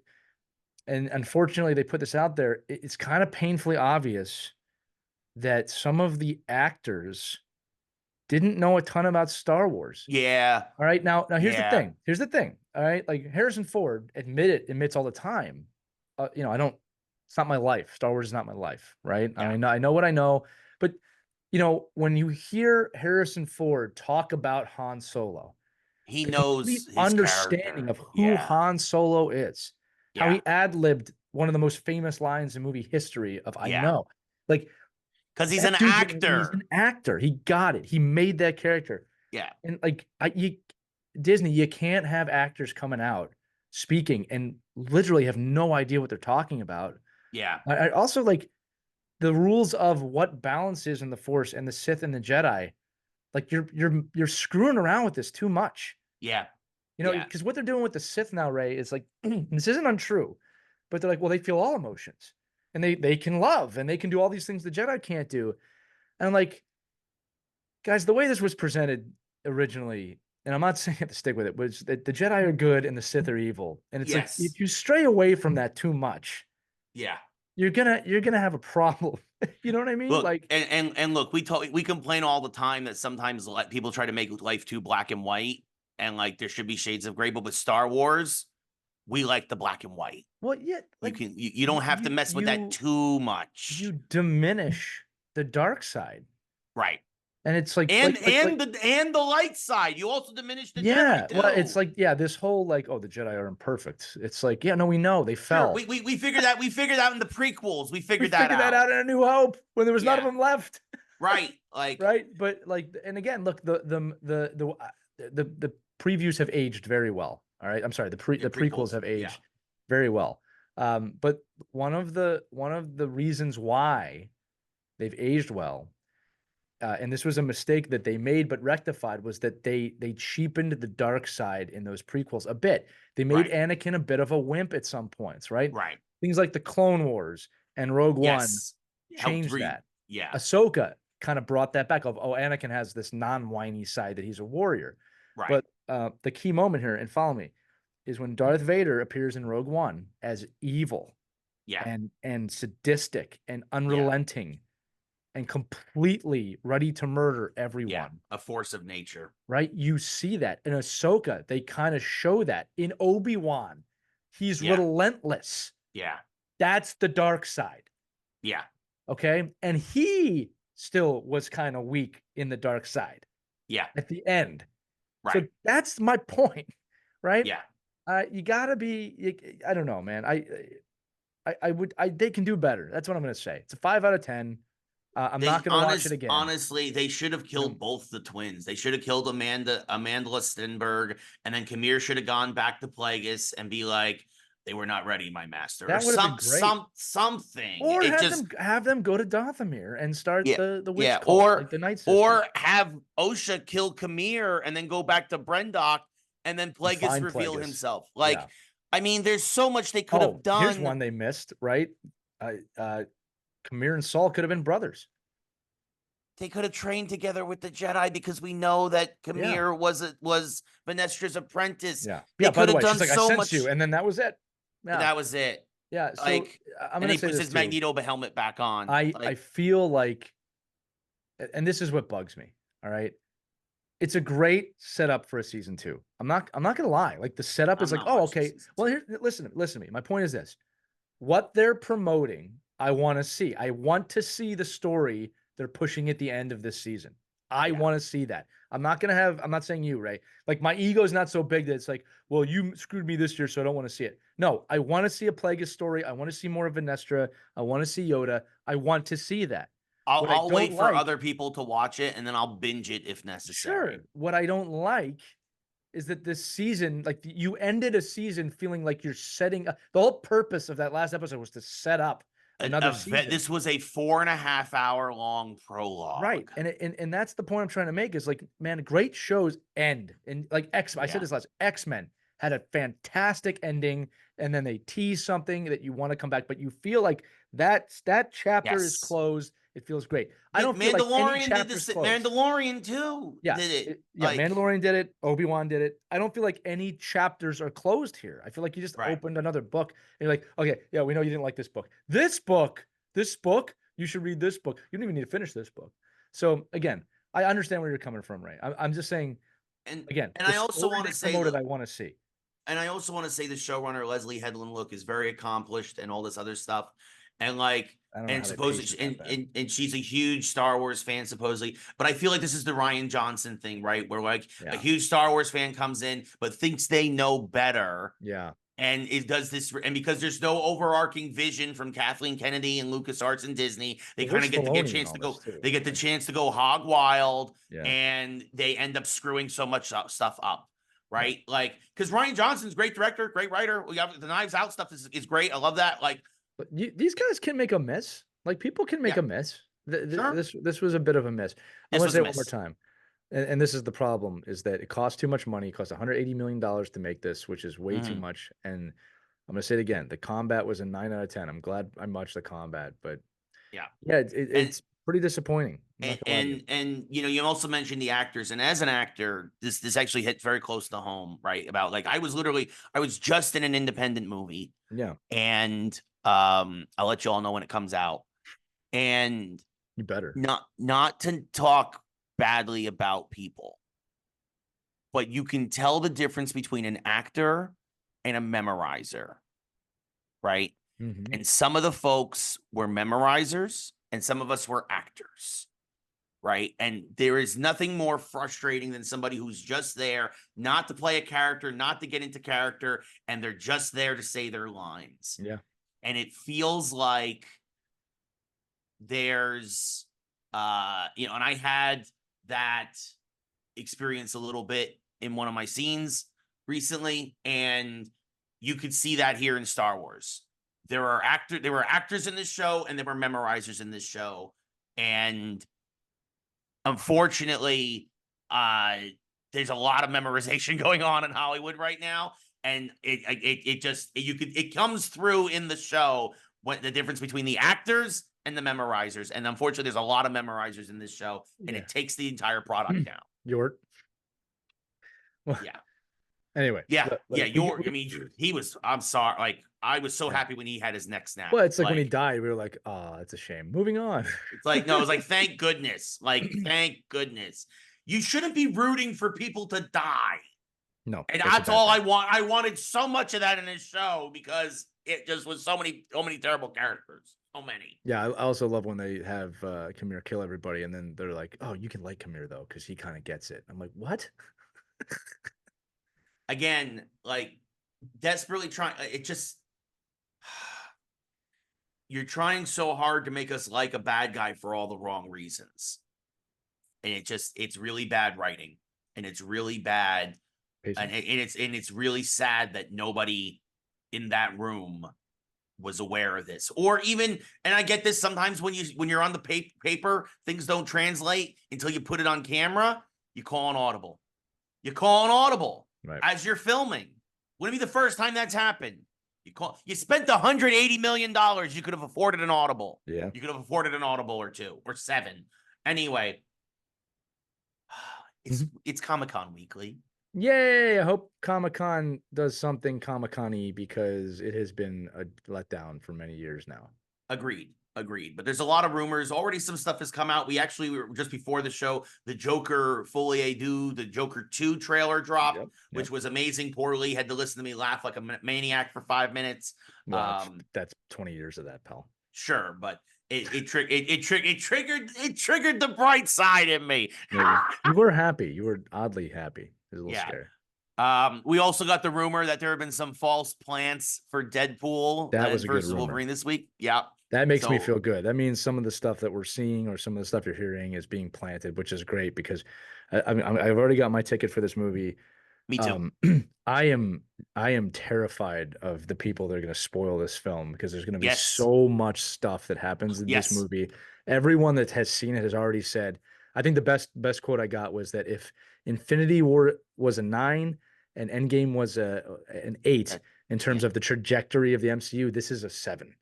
and unfortunately they put this out there. It's kind of painfully obvious that some of the actors didn't know a ton about Star Wars. Yeah. All right. Now here's the Yeah. thing. Here's the thing. All right. Like Harrison Ford admits all the time. You know, it's not my life. Star Wars is not my life. Right. Yeah. I know what I know. But, you know, when you hear Harrison Ford talk about Han Solo, He the knows complete his understanding character. of who Yeah. Han Solo is, how Yeah. he ad-libbed one of the most famous lines in movie history of I Yeah. know. Like, Because he's that an dude- actor. He's an actor. He got it. He made that character. Yeah. And like Disney, you can't have actors coming out speaking and literally have no idea what they're talking about. Yeah. I also like the rules of what balance is in the Force and the Sith and the Jedi. Like you're screwing around with this too much. Yeah. You know, Yeah. because what they're doing with the Sith now, Ray, is like this isn't untrue, but they're like, well, they feel all emotions and they can love and they can do all these things the Jedi can't do. And I'm like, guys, the way this was presented originally, and I'm not saying you have to stick with it, was that the Jedi are good and the Sith are evil. And it's Yes. like if you stray away from that too much, Yeah. you're gonna have a problem. You know what I mean? Look, Like, and look, we complain all the time that sometimes people try to make life too black and white, and like there should be shades of gray. But with Star Wars, we like the black and white. well, yeah, like You don't have to mess with that too much. you diminish the dark side. Right. And it's like and like the light side. You also diminish the yeah, Jedi too. well, it's like, yeah, this whole like, oh, the Jedi are imperfect. It's like, yeah, no, we know they Sure, fell. we figured that. We figured out in the prequels. We We figured that figured that out. out in A New Hope when there was none of Yeah, them left. right. Like, Right. But like, and again, look, the previews have aged very well. All right. I'm sorry. The prequels prequels. have Yeah, aged very well. But one of the reasons why they've aged well, and this was a mistake that they made but rectified, was that they cheapened the dark side in those prequels a bit. They made right, Anakin a bit of a wimp at some points, right? right. Things like the Clone Wars and Rogue One Yes, helped changed that. Yeah, Ahsoka kind of brought that back of, oh, Anakin has this non-whiny side that he's a warrior. right. But the key moment here, and follow me, is when Darth Vader appears in Rogue One as evil Yeah, and sadistic and yeah, unrelenting and completely ready to murder yeah. everyone. A force of nature. Right? You see that in Ahsoka. They kind of show that in Obi-Wan. He's Yeah, relentless. yeah, That's the dark side. yeah, Okay. And he still was kind of weak in the dark side yeah. at the end. Right. So that's my point. Right. Yeah. You gotta be, I don't know, man. They can do better. That's what I'm going to say. It's a 5 out of 10. I'm not going to watch it again. Honestly, they should have killed both the twins. They should have killed Amanda Stenberg, and then Kamir should have gone back to Plagueis and be like, they were not ready, my master. That would have been great. Something. Or it have them go to Dothamir and start the witch cult, or like the Night Sisters. Or have Osha kill Kamir and then go back to Brendok and then Plagueis reveal himself. Like, yeah. I mean, there's so much they could have done. Here's one they missed, right? Kamir and Saul could have been brothers. They could have trained together with the Jedi because we know that Kamir was Venestra's apprentice. Yeah. They by the way, done she's like, so I sensed much. you, and then that was it. Yeah. That was it. Yeah. So like, I'm gonna say puts his Magneto helmet back on. I feel like, and this is what bugs me. All right. It's a great setup for a season 2. I'm not gonna lie. Like the setup is like, oh, okay. Well, here, listen to me. My point is this: what they're promoting, I want to see. I want to see the story they're pushing at the end of this season. I want to see that. I'm not saying you, Ray. Like my ego is not so big that it's like, well, you screwed me this year, so I don't want to see it. No, I want to see a Plagueis story. I want to see more of Venestra. I want to see Yoda. I want to see that. I'll wait for other people to watch it, and then I'll binge it if necessary. Sure. What I don't like is that this season, like you ended a season feeling like you're setting up. The whole purpose of that last episode was to set up another season. This was a 4.5 hour long prologue. Right. And that's the point I'm trying to make is like, man, great shows end. And like I said this last, X-Men had a fantastic ending, and then they tease something that you want to come back, but you feel like that chapter is closed. It feels great. I don't feel like any chapter's closed. Mandalorian too did it. Mandalorian did it. Obi-Wan did it. I don't feel like any chapters are closed here. I feel like you just opened another book and you're like, okay, yeah, we know you didn't like this book. This book, you should read this book. You don't even need to finish this book. So again, I understand where you're coming from, Ray. I'm just saying, and I also want to say I want to see. And I also want to say the showrunner Leslie Headland look is very accomplished and all this other stuff. And like, and supposedly, and she's a huge Star Wars fan, supposedly. But I feel like this is the Rian Johnson thing, right? Where like a huge Star Wars fan comes in, but thinks they know better. Yeah. And it does this, and because there's no overarching vision from Kathleen Kennedy and LucasArts and Disney, they kind of get a chance to go. They get the chance to go hog wild, and they end up screwing so much stuff up. Right, like because Rian Johnson's great director, great writer. We got the Knives Out stuff is great. I love that. Like, but these guys can make a miss. Like people can make a miss. This was a bit of a miss. I'm gonna say it one more time, and this is the problem: is that it costs too much money. It cost $180 million to make this, which is way too much. And I'm gonna say it again: the combat was a 9 out of 10. I'm glad I watched the combat, but it's pretty disappointing. And you know, you also mentioned the actors, and as an actor, this actually hit very close to home, right? About like I was just in an independent movie, and I'll let you all know when it comes out, and you better not to talk badly about people, but you can tell the difference between an actor and a memorizer, right? And some of the folks were memorizers, and some of us were actors. right? And there is nothing more frustrating than somebody who's just there, not to play a character, not to get into character, and they're just there to say their lines. Yeah. And it feels like there's, and I had that experience a little bit in one of my scenes recently, and you could see that here in Star Wars. There were actors in this show, and there were memorizers in this show, and unfortunately, there's a lot of memorization going on in Hollywood right now, and it comes through in the show what the difference between the actors and the memorizers, and unfortunately, there's a lot of memorizers in this show, and it takes the entire product down. Well, yeah. Anyway, yeah, he was. I'm sorry. Like, I was so happy when he had his neck snapped. Well, it's like when he died, we were like, "Oh, it's a shame." Moving on. It's like, no, it was like, thank goodness. Like, thank goodness. You shouldn't be rooting for people to die. No, and that's all I want. I wanted so much of that in this show because it just was so many terrible characters. So many. Yeah, I also love when they have Kamir kill everybody, and then they're like, "Oh, you can like Kamir though, because he kind of gets it." I'm like, "What?" Again, like, desperately trying. It just, you're trying so hard to make us like a bad guy for all the wrong reasons, and it's really bad writing, and it's really bad, and it's really sad that nobody in that room was aware of this, or even, and I get this sometimes when you're on the paper, things don't translate until you put it on camera. You call an audible. Right. As you're filming. Wouldn't be the first time that's happened. You spent $180 million. You could have afforded an audible. Yeah. You could have afforded an audible or 2 or 7. Anyway, it's Comic-Con weekly. Yay! I hope Comic-Con does something Comic-Con-y because it has been a letdown for many years now. Agreed. But there's a lot of rumors. Already some stuff has come out. We were just before the show, the Joker Folie Du, the Joker 2 trailer dropped, which was amazing. Poor Lee had to listen to me laugh like a maniac for 5 minutes. Well, that's 20 years of that, pal. Sure, but it triggered the bright side in me. You were happy. You were oddly happy. It was a little scary. We also got the rumor that there have been some false plants for Deadpool that was a good versus Wolverine this week. Yeah. That makes me feel good. That means some of the stuff that we're seeing or some of the stuff you're hearing is being planted, which is great because I've already got my ticket for this movie. Me too. I am terrified of the people that are going to spoil this film because there's going to be so much stuff that happens in this movie. Everyone that has seen it has already said. I think the best quote I got was that if Infinity War was a 9 and Endgame was an 8 in terms of the trajectory of the MCU, this is a 7.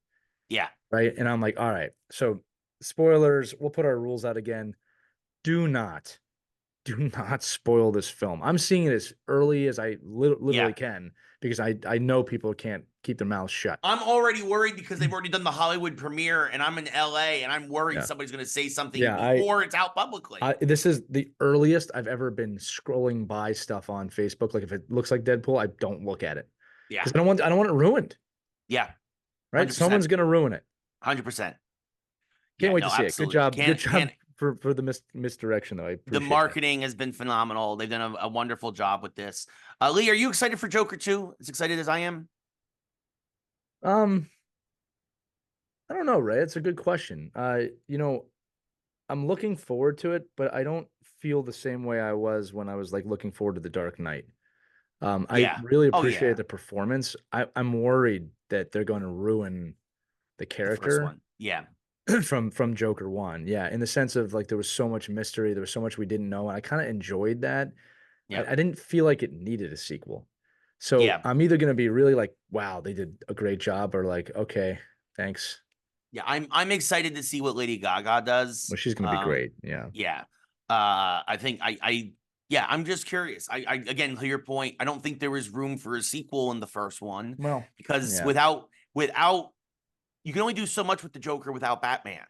Yeah. Right. And I'm like, all right. So spoilers, we'll put our rules out again. Do not spoil this film. I'm seeing it as early as I literally can because I know people can't keep their mouths shut. I'm already worried because they've already done the Hollywood premiere and I'm in LA and I'm worried somebody's going to say something before it's out publicly. This is the earliest I've ever been scrolling by stuff on Facebook. Like if it looks like Deadpool, I don't look at it. Yeah. Because I don't want it ruined. Yeah. Right. 100%. Someone's going to ruin it. 100%. Can't wait to see it. Good job. Good job for the misdirection, though. The marketing has been phenomenal. They've done a wonderful job with this. Lee, are you excited for Joker 2? As excited as I am? I don't know, Ray. It's a good question. I'm looking forward to it, but I don't feel the same way I was when I was like looking forward to The Dark Knight. I really appreciate the performance. I'm worried that they're going to ruin the character. From Joker 1. Yeah. In the sense of like, there was so much mystery. There was so much we didn't know. And I kind of enjoyed that. Yeah. I didn't feel like it needed a sequel. So I'm either going to be really like, wow, they did a great job, or like, okay, thanks. Yeah. I'm excited to see what Lady Gaga does. Well, she's going to be great. Yeah. Yeah. I think I'm just curious. I again, to your point, I don't think there was room for a sequel in the first one. Well, because without you can only do so much with the Joker without Batman.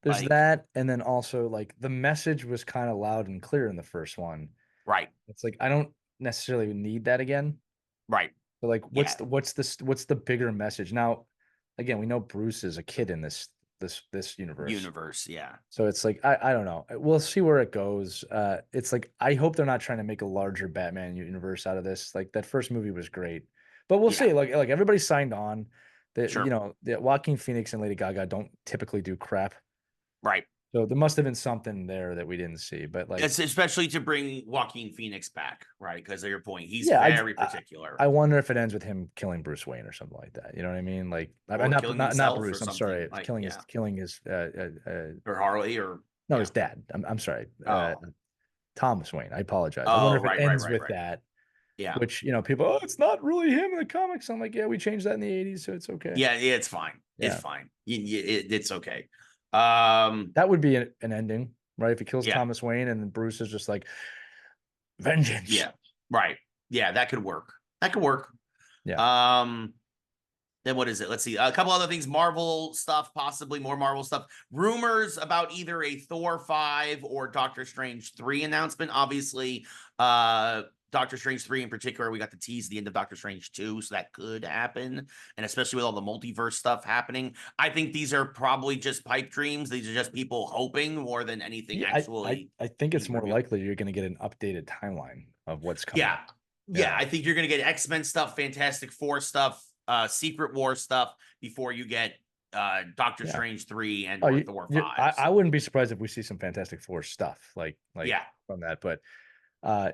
There's that, and then also like the message was kind of loud and clear in the first one. Right. It's like I don't necessarily need that again. Right. So like what's the bigger message? Now, again, we know Bruce is a kid in this this universe. Yeah. So it's like I don't know. We'll see where it goes. It's like I hope they're not trying to make a larger Batman universe out of this. Like that first movie was great, but we'll see. Like everybody signed on. That Sure. that Joaquin Phoenix and Lady Gaga don't typically do crap. Right. So there must have been something there that we didn't see. But like, It's especially to bring Joaquin Phoenix back, right? Because of your point, he's yeah, very particular. I wonder if it ends with him killing Bruce Wayne or something like that. You know what I mean? Like, Or killing not himself or Bruce. I'm sorry, something. Like, killing his or Harley or no, his dad. I'm sorry, oh. Thomas Wayne. I apologize. I wonder Oh, if it right. ends with that. Yeah. Which people, oh, it's not really him in the comics. I'm like, yeah, we changed that in the '80s, so it's okay. Yeah, it's fine. Yeah. It's fine. It's okay. That would be an ending, right? If he kills Yeah. Thomas Wayne and then Bruce is just like, vengeance. Yeah. Right. Yeah, that could work. That could work. Yeah. Then what is it? Let's see. A couple other things. Marvel stuff, possibly more Marvel stuff. Rumors about either a Thor 5 or Doctor Strange 3 announcement. Obviously, Doctor Strange 3 in particular, we got to tease the end of Doctor Strange 2, so that could happen. And especially with all the multiverse stuff happening. I think these are probably just pipe dreams. These are just people hoping more than anything actually. I think it's more likely you're going to get an updated timeline of what's coming. Yeah. I think you're going to get X-Men stuff, Fantastic Four stuff, Secret War stuff before you get Doctor Strange 3 and Thor 5. I wouldn't be surprised if we see some Fantastic Four stuff like from that. But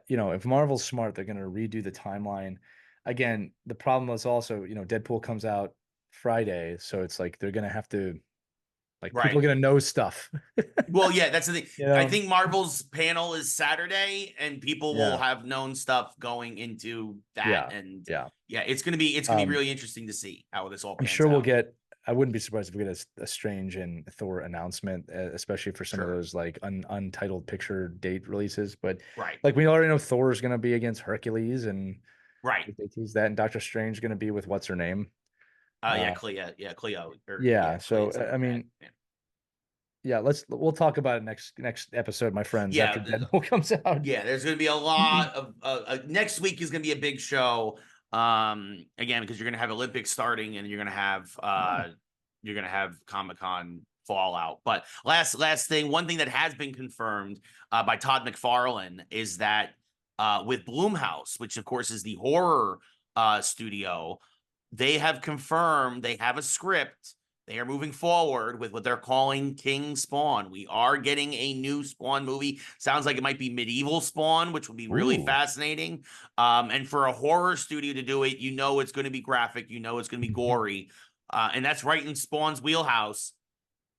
if Marvel's smart, they're going to redo the timeline. Again, the problem is also, Deadpool comes out Friday, so it's like they're going to have to people are going to know stuff. Well, yeah, that's the thing. I think Marvel's panel is Saturday, and people will have known stuff going into that. It's gonna be really interesting to see how this all. I'm sure we'll get. I wouldn't be surprised if we get a Strange and Thor announcement, especially for some of those like untitled picture date releases. But like we already know, Thor is going to be against Hercules, and they tease that, and Doctor Strange is going to be with what's her name. Cleo. So I mean, we'll talk about it next episode, my friends. After Deadpool comes out. Yeah, there's going to be a lot of next week is going to be a big show. Again, because you're going to have Olympics starting, and you're going to have Comic-Con fallout. But last thing, one thing that has been confirmed by Todd McFarlane is that with Blumhouse, which of course is the horror studio, they have confirmed they have a script. They are moving forward with what they're calling King Spawn. We are getting a new Spawn movie. Sounds like it might be medieval Spawn, which would be really fascinating. And for a horror studio to do it, it's going to be graphic. It's going to be gory. And that's right in Spawn's wheelhouse.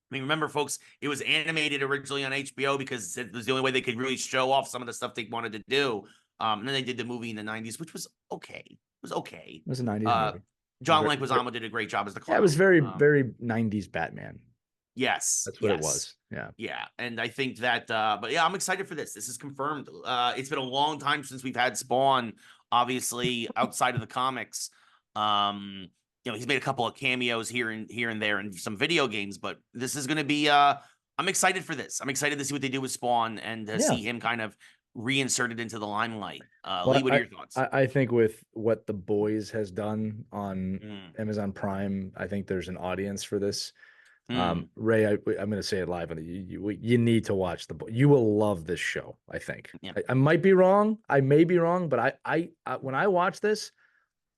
I mean, remember, folks, it was animated originally on HBO because it was the only way they could really show off some of the stuff they wanted to do. And then they did the movie in the 90s, which was okay. It was okay. It was a 90s movie. John Leguizamo did a great job as the clown. Yeah, it was very, very 90s Batman. Yes. That's what it was. Yeah. Yeah. And I think that, but yeah, I'm excited for this. This is confirmed. It's been a long time since we've had Spawn, obviously, outside of the comics. He's made a couple of cameos here and there in some video games, but this is going to be, I'm excited for this. I'm excited to see what they do with Spawn and to see him kind of reinserted into the limelight. Lee, what are your thoughts? I think with what The Boys has done on Amazon Prime, I think there's an audience for this. Ray, I'm going to say it live. You need to watch you will love this show. I think. I might be wrong. I may be wrong, but I when I watch this,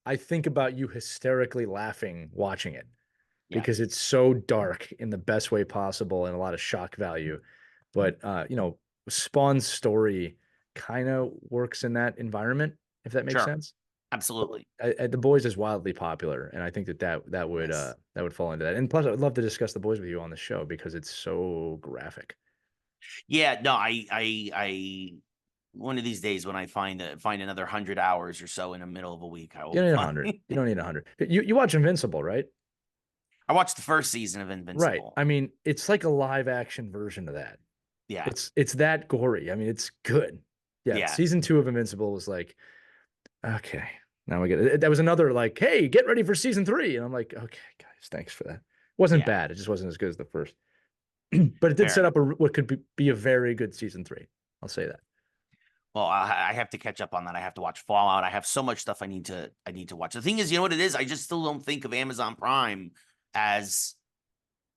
I think about you hysterically laughing watching it because it's so dark in the best way possible and a lot of shock value. But Spawn's story kind of works in that environment, if that makes sense. Absolutely. The Boys is wildly popular, and I think that would fall into that. And plus, I would love to discuss The Boys with you on the show because it's so graphic. Yeah, no, I one of these days when I find another 100 hours or so in the middle of a week, I will. You don't need 100. You don't need 100. You watch Invincible, right? I watched the first season of Invincible. Right. I mean, it's like a live action version of that. Yeah. It's that gory. I mean, it's good. Yeah. Season 2 of Invincible was like, okay, now we get it. That was another like, hey, get ready for season 3. And I'm like, okay, guys, thanks for that. It wasn't bad. It just wasn't as good as the first. But it did set up what could be a very good season 3. I'll say that. Well, I have to catch up on that. I have to watch Fallout. I have so much stuff I need to watch. The thing is, you know what it is? I just still don't think of Amazon Prime as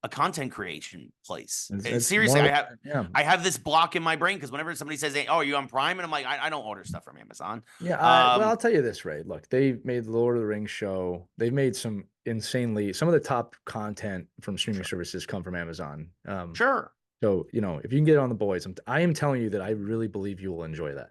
a content creation place. It's Seriously, one of the- I have this block in my brain because whenever somebody says, "Hey, oh, are you on Prime?" and I'm like, I don't order stuff from Amazon. Yeah, well, I'll tell you this, Ray. Look, they made the Lord of the Rings show. They've made some of the top content from streaming services come from Amazon. Sure. So, if you can get it on the boys, I am telling you that I really believe you will enjoy that.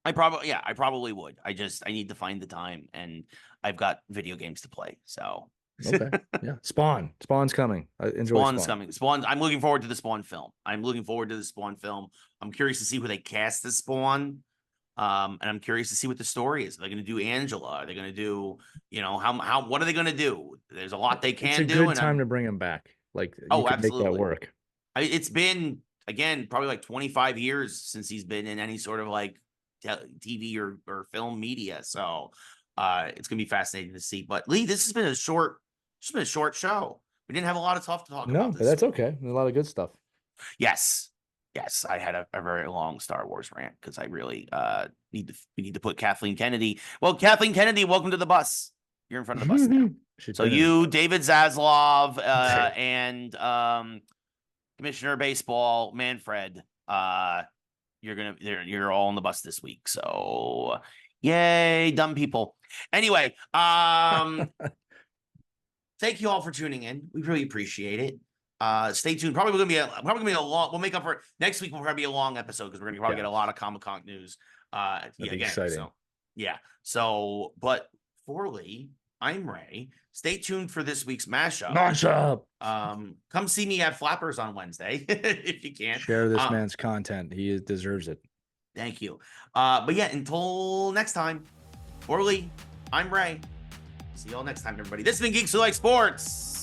I probably would. I need to find the time, and I've got video games to play. So Okay, yeah. Spawn's coming. I enjoy Spawn's Spawn. coming. Spawn. I'm looking forward to the Spawn film. I'm curious to see who they cast as Spawn. And I'm curious to see what the story is. Are they going to do Angela? Are they going to do, what are they going to do? There's a lot they can do. It's a good time to bring him back. Like, you can make that work. It's been, again, probably like 25 years since he's been in any sort of like TV or film media. So it's going to be fascinating to see. But Lee, this has been a short show. We didn't have a lot of stuff to talk about. No, but that's okay. There's a lot of good stuff. Yes, I had a very long Star Wars rant because I really we need to put Kathleen Kennedy. Well, Kathleen Kennedy, welcome to the bus. You're in front of the bus now. So you, David Zaslav, and Commissioner of Baseball Manfred, you're all on the bus this week. So yay, dumb people. Anyway, thank you all for tuning in. We really appreciate it. Stay tuned. Probably gonna be a long. We'll make up for it next week. Will probably be a long episode because we're gonna probably get a lot of Comic-Con news. Exciting. So yeah. So, but for Lee, I'm Ray. Stay tuned for this week's mashup. Come see me at Flappers on Wednesday if you can. Share this man's content. He deserves it. Thank you. But yeah, until next time, for Lee, I'm Ray. See you all next time, everybody. This has been Geeks Who Like Sports.